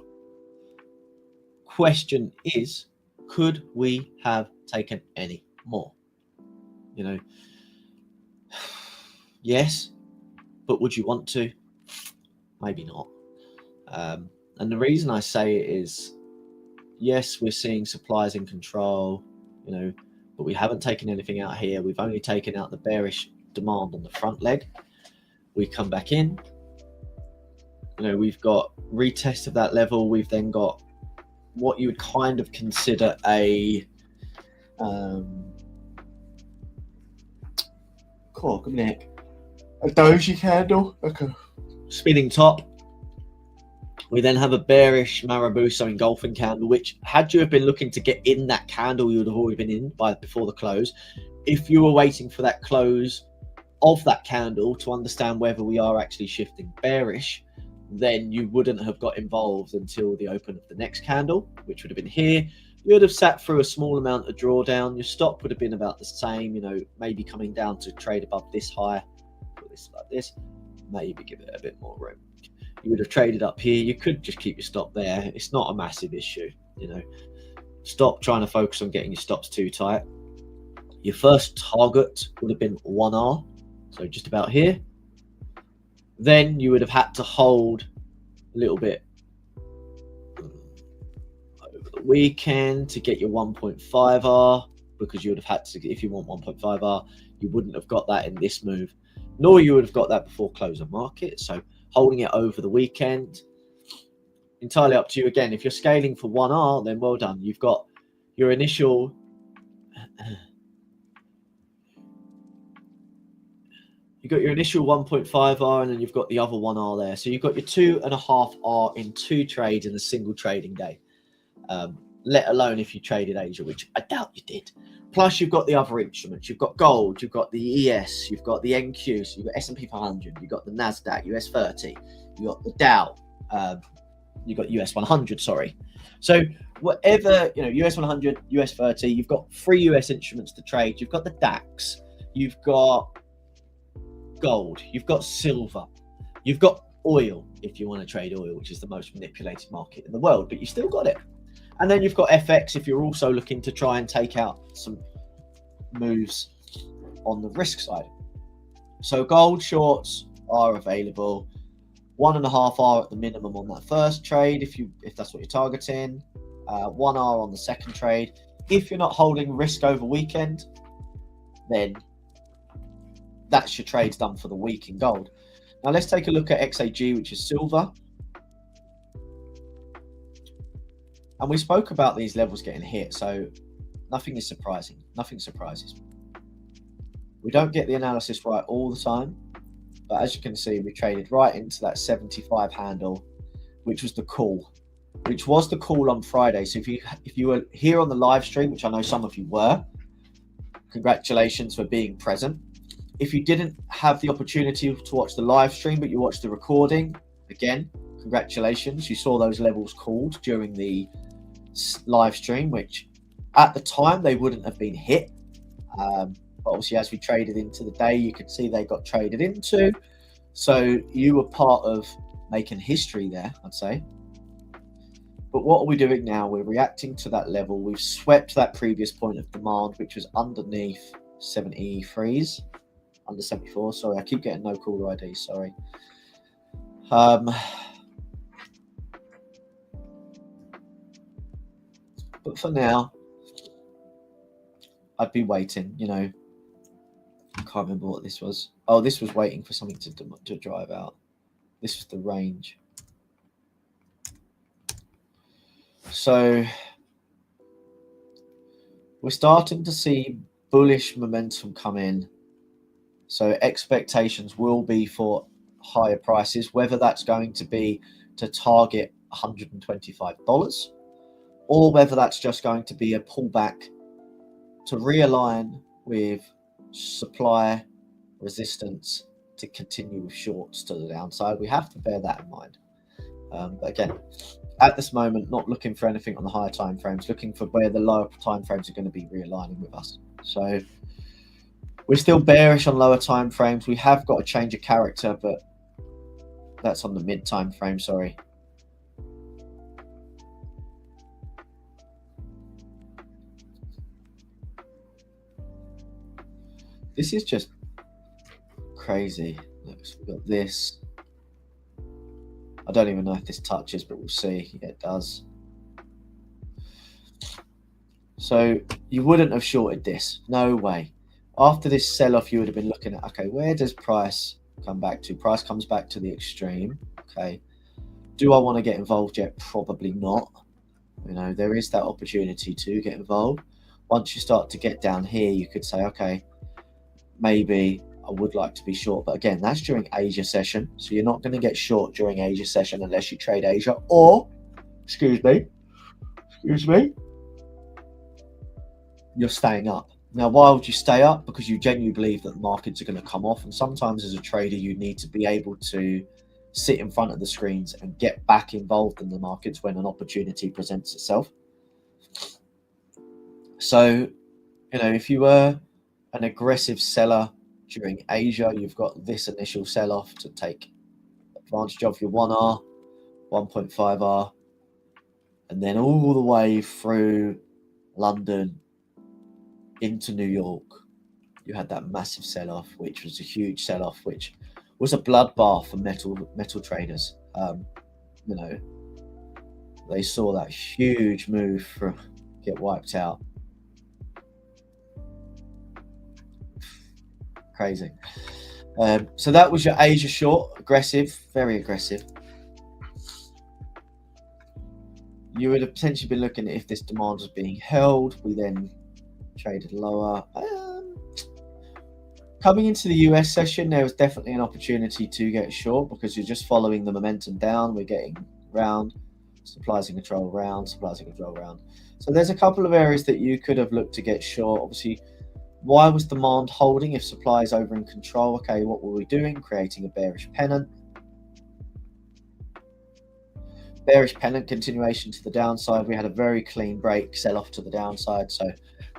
question is, could we have taken any more? You know, yes, but would you want to? Maybe not. And the reason I say it is, yes, we're seeing supplies in control, you know, but we haven't taken anything out here. We've only taken out the bearish demand on the front leg. We come back in, you know, we've got retest of that level. We've then got what you would kind of consider a doji candle, like a spinning top. We then have a bearish Marabuso engulfing candle, which, had you have been looking to get in that candle, you would have already been in before the close. If you were waiting for that close of that candle to understand whether we are actually shifting bearish, then you wouldn't have got involved until the open of the next candle, which would have been here. You would have sat through a small amount of drawdown. Your stop would have been about the same, you know, maybe coming down to trade above this high, put this like this, maybe give it a bit more room. You would have traded up here. You could just keep your stop there. It's not a massive issue, you know. Stop trying to focus on getting your stops too tight. Your first target would have been 1R, so just about here. Then you would have had to hold a little bit over the weekend to get your 1.5R, because you would have had to, if you want 1.5R, you wouldn't have got that in this move, nor you would have got that before close of market. So holding it over the weekend, entirely up to you. Again, if you're scaling for 1R, then well done. You've got your initial you've got your initial 1.5R, and then you've got the other 1R there. So you've got your 2.5R in 2 trades in a single trading day, let alone if you traded Asia, which I doubt you did. Plus, you've got the other instruments. You've got gold, you've got the ES, you've got the NQ, so you've got S&P 500, you've got the NASDAQ, US 30, you've got the Dow, you've got US 100, sorry. So whatever, US 100, US 30, you've got 3 US instruments to trade. You've got the DAX, you've got gold, you've got silver, you've got oil, if you want to trade oil, which is the most manipulated market in the world, but you still got it. And then you've got FX if you're also looking to try and take out some moves on the risk side. So gold shorts are available. 1.5 hour at the minimum on that first trade if that's what you're targeting. 1 hour on the second trade. If you're not holding risk over weekend, then that's your trades done for the week in gold. Now let's take a look at XAG, which is silver. And we spoke about these levels getting hit, so nothing is surprising. Nothing surprises me. We don't get the analysis right all the time, but as you can see, we traded right into that 75 handle, which was the call, on Friday. So if you were here on the live stream, which I know some of you were, congratulations for being present. If you didn't have the opportunity to watch the live stream, but you watched the recording, again, congratulations. You saw those levels called during the live stream, which at the time they wouldn't have been hit. But obviously, as we traded into the day, you could see they got traded into. So you were part of making history there, I'd say. But what are we doing now? We're reacting to that level. We've swept that previous point of demand, which was underneath 73s, under 74. Sorry, I keep getting no caller ID. Sorry. But for now, I'd be waiting, I can't remember what this was. Oh, this was waiting for something to drive out. This was the range. So we're starting to see bullish momentum come in. So expectations will be for higher prices, whether that's going to be to target $125 or whether that's just going to be a pullback to realign with supply resistance to continue with shorts to the downside. We have to bear that in mind. But again, at this moment, not looking for anything on the higher time frames, looking for where the lower time frames are going to be realigning with us. So we're still bearish on lower time frames. We have got a change of character, but that's on the mid time frame. Sorry. This is just crazy. Look, so we've got this. I don't even know if this touches, but we'll see. Yeah, it does. So you wouldn't have shorted this. No way. After this sell-off, you would have been looking at, okay, where does price come back to? Price comes back to the extreme. Okay. Do I want to get involved yet? Probably not. There is that opportunity to get involved. Once you start to get down here, you could say, okay, maybe I would like to be short. But again, that's during Asia session. So you're not going to get short during Asia session unless you trade Asia or, excuse me, you're staying up. Now, why would you stay up? Because you genuinely believe that the markets are going to come off. And sometimes as a trader, you need to be able to sit in front of the screens and get back involved in the markets when an opportunity presents itself. So, if you were an aggressive seller during Asia, you've got this initial sell-off to take advantage of your 1R, 1.5R, and then all the way through London into New York. You had that massive sell-off, which was a huge sell-off, which was a bloodbath for metal traders. They saw that huge move get wiped out. Crazy. So that was your Asia short, aggressive, very aggressive. You would have potentially been looking at if this demand was being held. We then traded lower. Coming into the US session, there was definitely an opportunity to get short because you're just following the momentum down. We're getting round, supplies and control round, supplies and control round. So there's a couple of areas that you could have looked to get short. Obviously, why was demand holding if supply is over in control? Okay, what were we doing? Creating a bearish pennant. bearish pennant continuation to the downside. We had a very clean break, sell off to the downside. So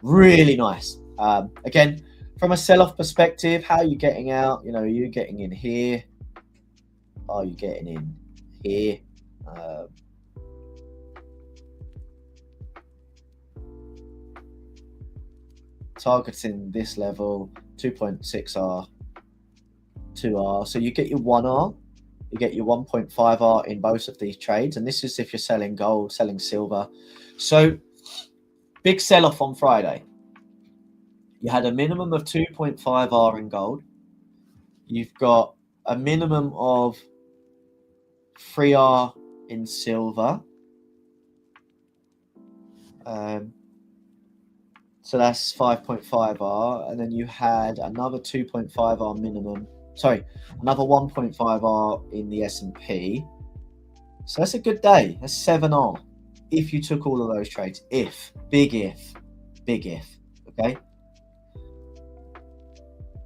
really nice. Again, from a sell-off perspective, how are you getting out? You know, are you getting in here? Are you getting in here? Targeting this level, 2.6R, 2R. So you get your 1R, you get your 1.5R in both of these trades. And this is if you're selling gold, selling silver. So big sell-off on Friday. You had a minimum of 2.5R in gold. You've got a minimum of 3R in silver. So that's 5.5R. And then you had another 2.5R minimum. Sorry, another 1.5R in the S&P. So that's a good day. That's 7R. If you took all of those trades. Big if. Okay?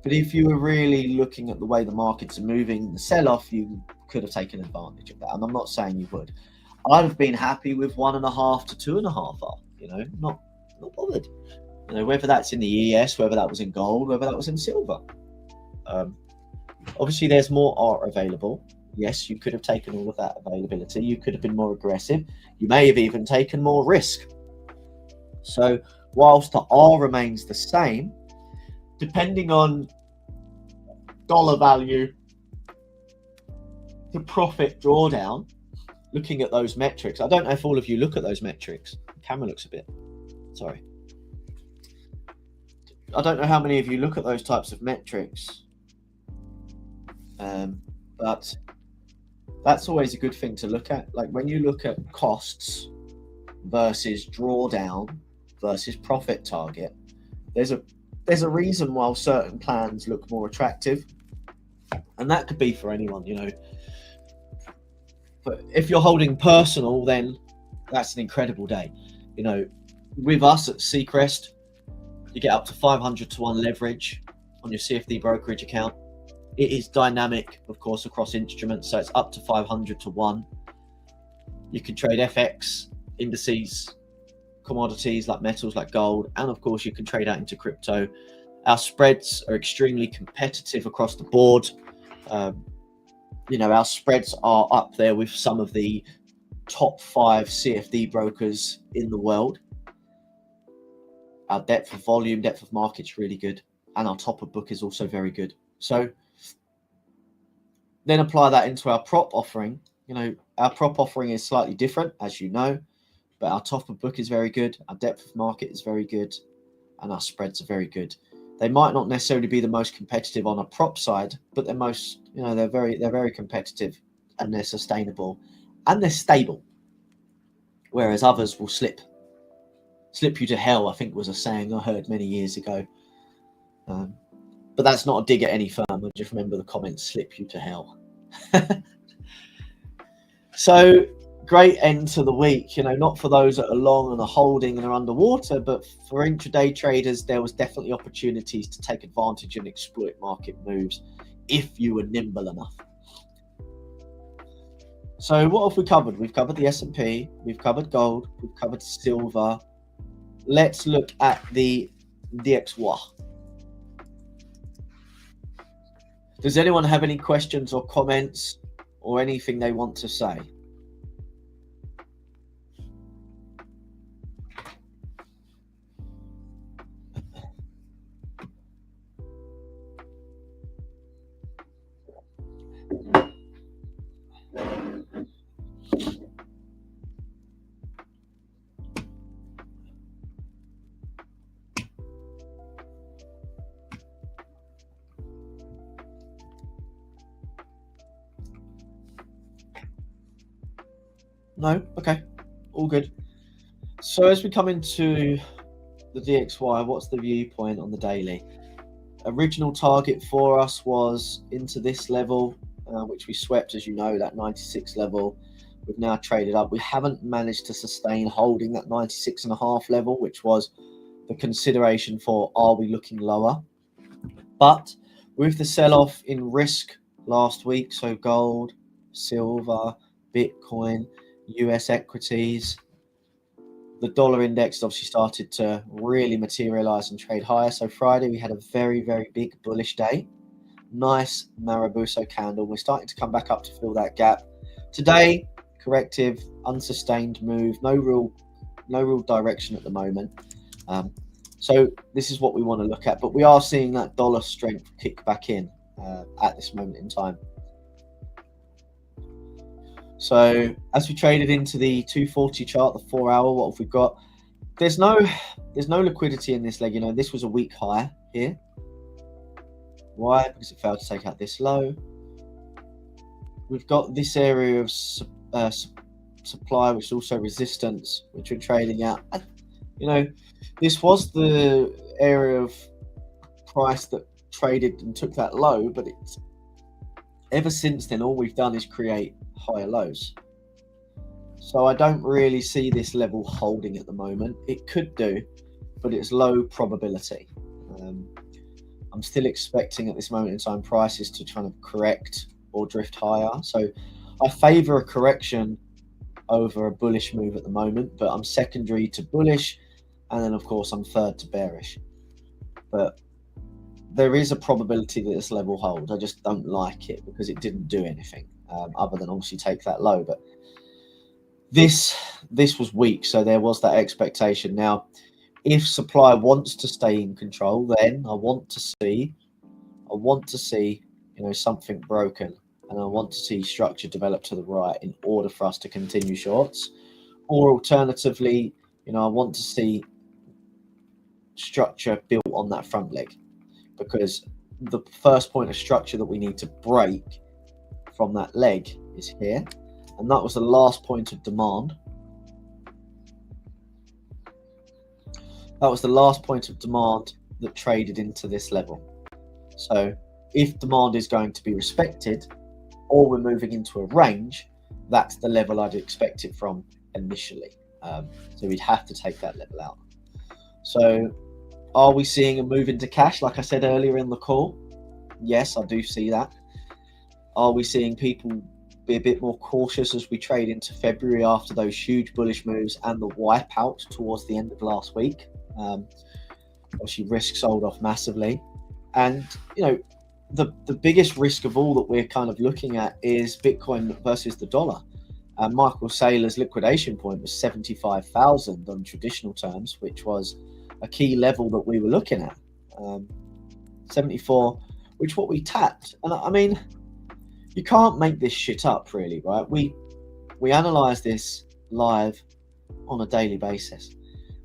But if you were really looking at the way the markets are moving, the sell-off, you could have taken advantage of that. And I'm not saying you would. I'd have been happy with 1.5 to 2.5R. You know, not bothered. You know, whether that's in the ES, whether that was in gold, whether that was in silver. Obviously, there's more art available. Yes, you could have taken all of that availability. You could have been more aggressive. You may have even taken more risk. So whilst the R remains the same, depending on dollar value, the profit drawdown, looking at those metrics. I don't know if all of you look at those metrics. The camera looks a bit, sorry. I don't know how many of you look at those types of metrics. But that's always a good thing to look at. Like when you look at costs versus drawdown versus profit target, there's a reason why certain plans look more attractive, and that could be for anyone, you know. But if you're holding personal, then that's an incredible day. You know, with us at Seacrest, you get up to 500 to 1 leverage on your CFD brokerage account. It is dynamic, of course, across instruments, so it's up to 500 to 1. You can trade FX, indices, commodities like metals, like gold, and of course you can trade out into crypto. Our spreads are extremely competitive across the board. You know, our spreads are up there with some of the top 5 CFD brokers in the world. Our depth of volume, depth of market is really good, and our top of book is also very good. So then apply that into our prop offering. You know, our prop offering is slightly different, as you know, but our top of book is very good, our depth of market is very good, and our spreads are very good. They might not necessarily be the most competitive on a prop side, but they're most, you know, they're very competitive, and they're sustainable, and they're stable. Whereas others will slip you to hell, I think was a saying I heard many years ago. But that's not a dig at any firm. I just remember the comment, slip you to hell. So great end to the week, you know, not for those that are long and are holding and are underwater, but for intraday traders, there was definitely opportunities to take advantage and exploit market moves if you were nimble enough. So what have we covered? We've covered the S&P, we've covered gold, we've covered silver. Let's look at the DXY. Does anyone have any questions or comments or anything they want to say? No? Okay. All good. So as we come into the DXY, what's the viewpoint on the daily? Original target for us was into this level, which we swept, as you know, that 96 level. We've now traded up. We haven't managed to sustain holding that 96.5 level, which was the consideration for, are we looking lower? But with the sell-off in risk last week, so gold, silver, Bitcoin, US equities. The dollar index obviously started to really materialize and trade higher. So Friday we had a very, very big bullish day. Nice Marabuso candle. We're starting to come back up to fill that gap. Today, corrective, unsustained move. No real direction at the moment. So this is what we want to look at. But we are seeing that dollar strength kick back in at this moment in time. So as we traded into the 240 chart, the 4 hour, what have we got? There's no liquidity in this leg. You know, this was a weak high here. Why? Because it failed to take out this low. We've got this area of supply, which is also resistance, which we're trading at. You know, this was the area of price that traded and took that low, but it's ever since then, all we've done is create higher lows. So I don't really see this level holding at the moment. It could do, but it's low probability. I'm still expecting at this moment in time prices to try to correct or drift higher. So I favor a correction over a bullish move at the moment, but I'm secondary to bullish, and then of course I'm third to bearish. But there is a probability that this level holds. I just don't like it because it didn't do anything other than obviously take that low. But this was weak, so there was that expectation. Now, if supply wants to stay in control, then I want to see, you know, something broken, and I want to see structure develop to the right in order for us to continue shorts. Or alternatively, you know, I want to see structure built on that front leg, because the first point of structure that we need to break from that leg is here, and that was the last point of demand. That was the last point of demand that traded into this level. So if demand is going to be respected, or we're moving into a range, that's the level I'd expect it from initially. So we'd have to take that level out. So are we seeing a move into cash? Like I said earlier in the call, yes, I do see that. Are we seeing people be a bit more cautious as we trade into February after those huge bullish moves and the wipeout towards the end of last week? Obviously risk sold off massively, and you know, the biggest risk of all that we're kind of looking at is Bitcoin versus the dollar. Michael Saylor's liquidation point was 75,000 on traditional terms, which was a key level that we were looking at. 74, which what we tapped. And I mean, you can't make this shit up, really, right? We analyze this live on a daily basis.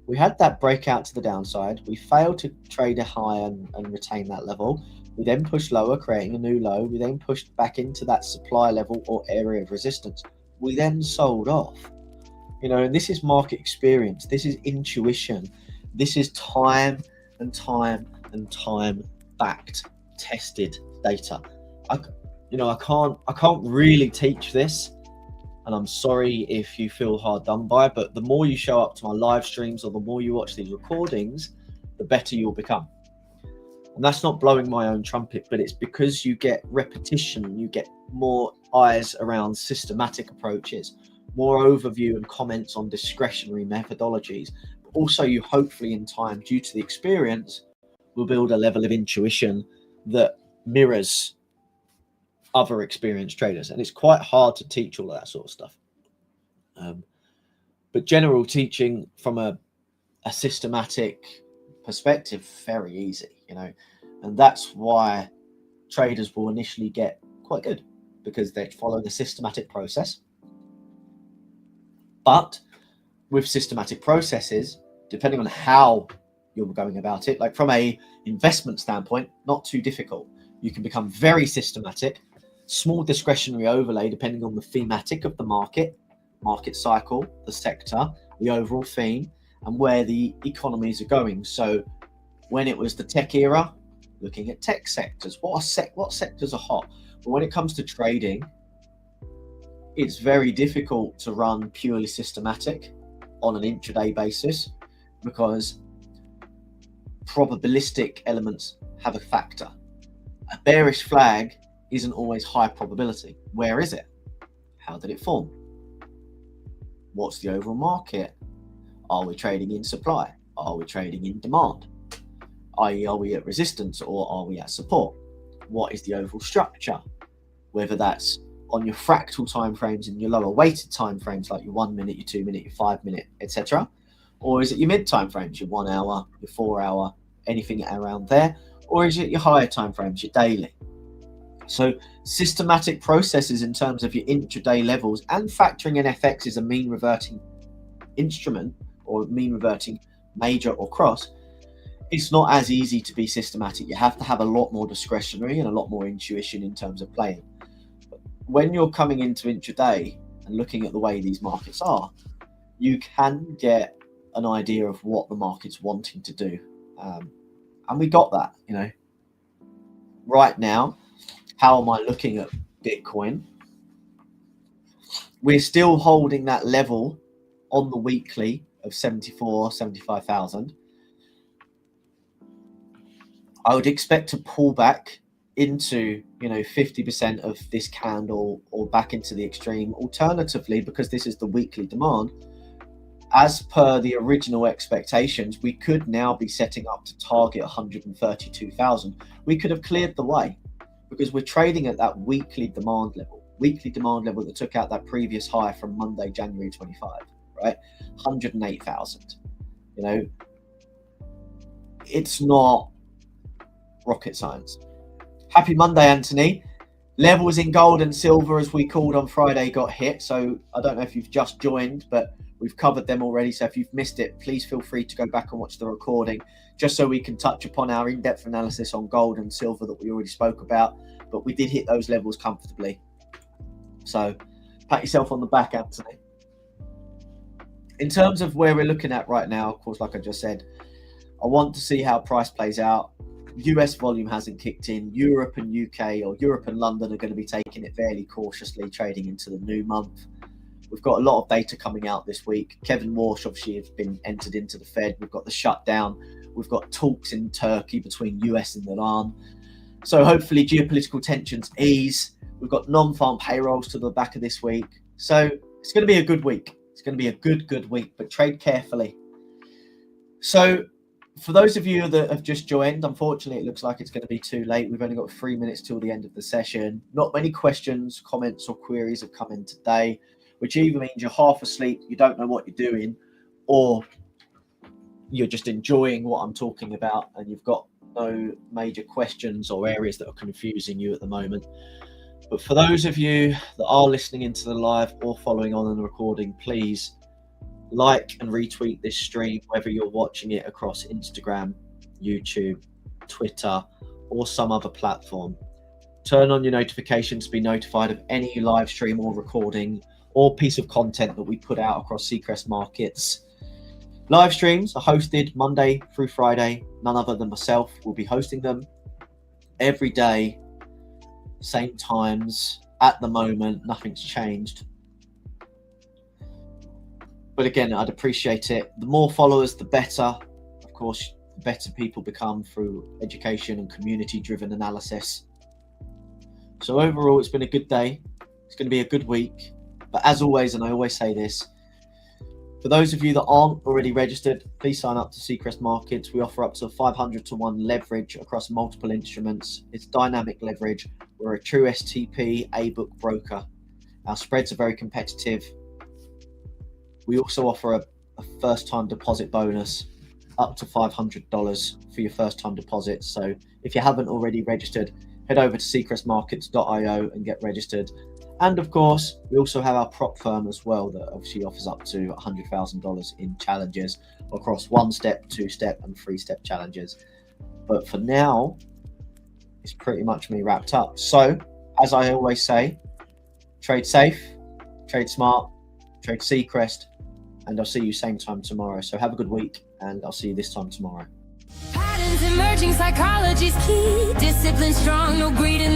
We had that breakout to the downside. We failed to trade a high and retain that level. We then pushed lower, creating a new low. We then pushed back into that supply level or area of resistance. We then sold off. You know, and this is market experience. This is intuition. This is time and time and time backed, tested data. I can't really teach this. And I'm sorry if you feel hard done by, but the more you show up to my live streams or the more you watch these recordings, the better you'll become. And that's not blowing my own trumpet, but it's because you get repetition, you get more eyes around systematic approaches, more overview and comments on discretionary methodologies. But also you hopefully in time, due to the experience, will build a level of intuition that mirrors other experienced traders, and it's quite hard to teach all of that sort of stuff. But general teaching from a systematic perspective, very easy, you know, and that's why traders will initially get quite good, because they follow the systematic process. But with systematic processes, depending on how you're going about it, like from a investment standpoint, not too difficult. You can become very systematic, small discretionary overlay depending on the thematic of the market cycle, the sector, the overall theme, and where the economies are going. So when it was the tech era, looking at tech sectors, what sectors are hot? But when it comes to trading, it's very difficult to run purely systematic on an intraday basis, because probabilistic elements have a factor. A bearish flag isn't always high probability. Where is it? How did it form? What's the overall market? Are we trading in supply? Are we trading in demand? i.e., are we at resistance or are we at support? What is the overall structure? Whether that's on your fractal timeframes and your lower weighted timeframes, like your 1 minute, your 2 minute, your 5 minute, etc., or is it your mid timeframes, your 1 hour, your 4 hour, anything around there, or is it your higher timeframes, your daily? So systematic processes in terms of your intraday levels and factoring in FX as a mean reverting instrument or mean reverting major or cross. It's not as easy to be systematic. You have to have a lot more discretionary and a lot more intuition in terms of playing. But when you're coming into intraday and looking at the way these markets are, you can get an idea of what the market's wanting to do. And we got that, Right now, how am I looking at Bitcoin? We're still holding that level on the weekly of 75,000. I would expect to pull back into 50% of this candle or back into the extreme. Alternatively, because this is the weekly demand, as per the original expectations, we could now be setting up to target 132,000. We could have cleared the way because we're trading at that weekly demand level that took out that previous high from Monday, January 25, right? 108,000. It's not rocket science. Happy Monday, Anthony. Levels in gold and silver, as we called on Friday, got hit. So I don't know if you've just joined, but we've covered them already. So if you've missed it, please feel free to go back and watch the recording, just so we can touch upon our in-depth analysis on gold and silver that we already spoke about. But we did hit those levels comfortably. So pat yourself on the back, Anthony. In terms of where we're looking at right now, of course, like I just said, I want to see how price plays out. US volume hasn't kicked in. Europe and UK, or Europe and London, are going to be taking it fairly cautiously, trading into the new month. We've got a lot of data coming out this week. Kevin Walsh obviously has been entered into the Fed. We've got the shutdown. We've got talks in Turkey between US and Iran. So hopefully geopolitical tensions ease. We've got non-farm payrolls to the back of this week. So it's going to be a good week. It's going to be a good week, but trade carefully. So for those of you that have just joined, unfortunately, it looks like it's going to be too late. We've only got 3 minutes till the end of the session. Not many questions, comments, or queries have come in today, which either means you're half asleep, you don't know what you're doing, or you're just enjoying what I'm talking about and you've got no major questions or areas that are confusing you at the moment. But for those of you that are listening into the live or following on the recording, please like and retweet this stream, whether you're watching it across Instagram, YouTube, Twitter, or some other platform. Turn on your notifications to be notified of any live stream or recording or piece of content that we put out across Seacrest Markets. Live streams are hosted Monday through Friday. None other than myself will be hosting them every day, same times. At the moment, nothing's changed. But again, I'd appreciate it. The more followers, the better. Of course, the better people become through education and community-driven analysis. So overall, it's been a good day. It's going to be a good week. But as always, and I always say this, for those of you that aren't already registered, please sign up to Seacrest Markets. We offer up to 500 to 1 leverage across multiple instruments. It's dynamic leverage. We're a true STP A-book broker. Our spreads are very competitive. We also offer a first-time deposit bonus up to $500 for your first-time deposit. So if you haven't already registered, head over to seacrestmarkets.io and get registered. And of course, we also have our prop firm as well that obviously offers up to $100,000 in challenges across 1-step, 2-step, and 3-step challenges. But for now, it's pretty much me wrapped up. So, as I always say, trade safe, trade smart, trade Seacrest, and I'll see you same time tomorrow. So have a good week, and I'll see you this time tomorrow. Patterns emerging, psychology's key. Discipline strong, no greed in